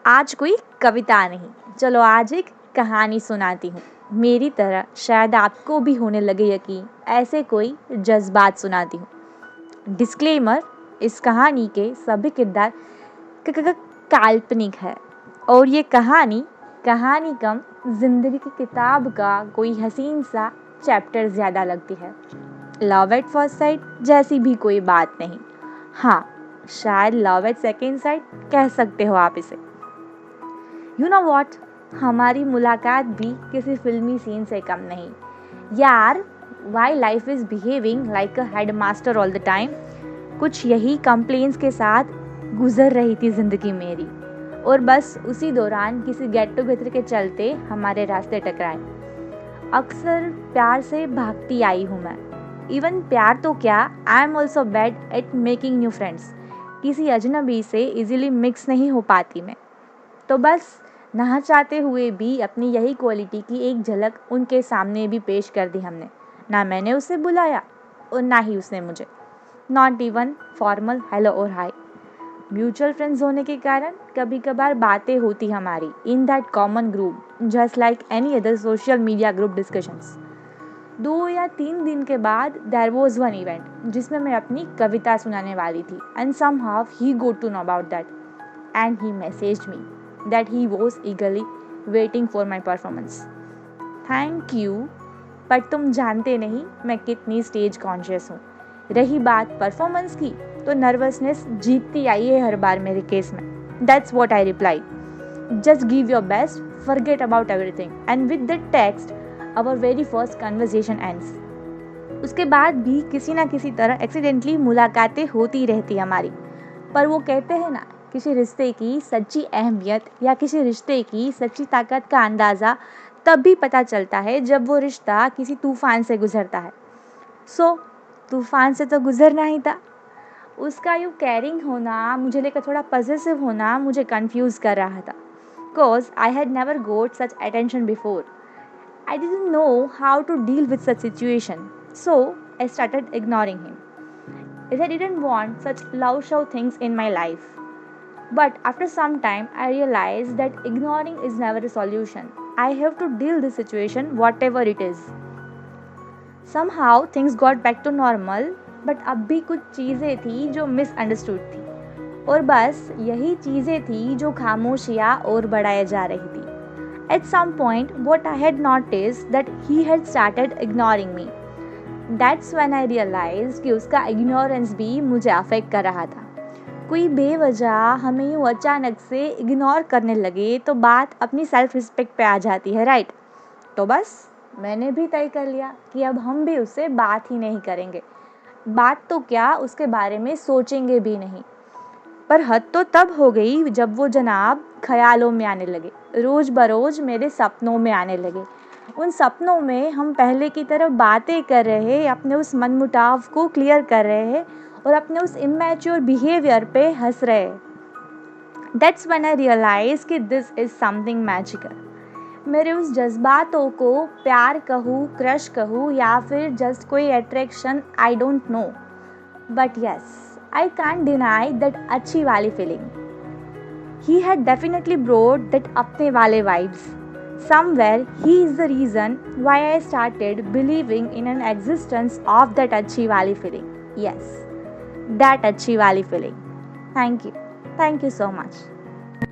आज कोई कविता नहीं, चलो आज एक कहानी सुनाती हूँ। मेरी तरह शायद आपको भी होने लगे यकीन, ऐसे कोई जज्बात सुनाती हूँ। डिस्क्लेमर, इस कहानी के सभी किरदार काल्पनिक है और ये कहानी कम जिंदगी की किताब का कोई हसीन सा चैप्टर ज़्यादा लगती है। लव एट फर्स्ट साइट जैसी भी कोई बात नहीं। हाँ, शायद लव एट सेकेंड साइट कह सकते हो आप इसे। यू नो वॉट, हमारी मुलाकात भी किसी फिल्मी सीन से कम नहीं। यार, why life is behaving like a head master all the time, कुछ यही कंप्लेंट्स के साथ गुजर रही थी ज़िंदगी मेरी। और बस उसी दौरान किसी गेट टुगेदर के चलते हमारे रास्ते टकराए। अक्सर प्यार से भागती आई हूँ मैं। इवन प्यार तो क्या, I am also bad at making new friends. किसी अजनबी से इजीली मिक्स नहीं हो पाती मैं। तो बस ना चाहते हुए भी अपनी यही क्वालिटी की एक झलक उनके सामने भी पेश कर दी हमने। ना मैंने उसे बुलाया और ना ही उसने मुझे। नॉट इवन फॉर्मल हेलो और हाय। म्यूचुअल फ्रेंड्स होने के कारण कभी कभार बातें होती हमारी in that common group, just like any other social media group discussions. 2 या 3 दिन के बाद देयर वाज वन इवेंट जिसमें मैं अपनी कविता सुनाने वाली थी, and somehow he got to know about that and he messaged me that he was eagerly waiting for my performance. Thank you, पर तुम जानते नहीं मैं कितनी स्टेज कॉन्शियस हूँ। रही बात परफॉर्मेंस की, तो नर्वसनेस जीतती आई है हर बार मेरे केस में। That's what I replied. Just give your best, forget about everything. And with that text, our very first conversation ends. उसके बाद भी किसी ना किसी तरह एक्सीडेंटली मुलाकातें होती रहती हमारी। पर वो कहते हैं ना, किसी रिश्ते की सच्ची अहमियत या किसी रिश्ते की सच्ची ताकत का अंदाज़ा तब भी पता चलता है जब वो रिश्ता किसी तूफ़ान से गुजरता है। तूफ़ान से तो गुजरना ही था। उसका यूँ कैरिंग होना, मुझे लेकर थोड़ा पॉसेसिव होना मुझे कंफ्यूज कर रहा था। Cause I had never got such attention before. I didn't know how to deal with such situation. So I started ignoring him. As I didn't want such love show things in my life. But after some time, I realized that ignoring is never a solution. I have to deal this situation whatever it is. Somehow things got back to normal, but अब भी कुछ चीज़ें थी जो misunderstood थी, और बस यही चीज़ें थी जो खामोशियाँ और बढ़ाए जा रही थी. At some point, what I had noticed that he had started ignoring me. That's when I realized कि उसका ignorance भी मुझे affect कर रहा था. कोई बेवजह हमें यूँ अचानक से इग्नोर करने लगे तो बात अपनी सेल्फ रिस्पेक्ट पे आ जाती है, राइट? तो बस मैंने भी तय कर लिया कि अब हम भी उससे बात ही नहीं करेंगे। बात तो क्या, उसके बारे में सोचेंगे भी नहीं। पर हद तो तब हो गई जब वो जनाब ख्यालों में आने लगे, रोज़ बरोज़ मेरे सपनों में आने लगे। उन सपनों में हम पहले की तरह बातें कर रहे, अपने उस मनमुटाव को क्लियर कर रहे और अपने उस इमैच्योर बिहेवियर पे हंस रहे। दैट्स व्हेन आई रियलाइज कि दिस इज़ समथिंग मैजिकल। मेरे उस जज्बातों को प्यार कहूँ, क्रश कहूँ या फिर जस्ट कोई attraction, I don't know, but yes, I can't deny that अच्छी वाली feeling. He had definitely brought that अपने वाले vibes. Somewhere he is the reason why I started believing in an existence of that achhi wali feeling. Yes, that achhi wali feeling. Thank you so much.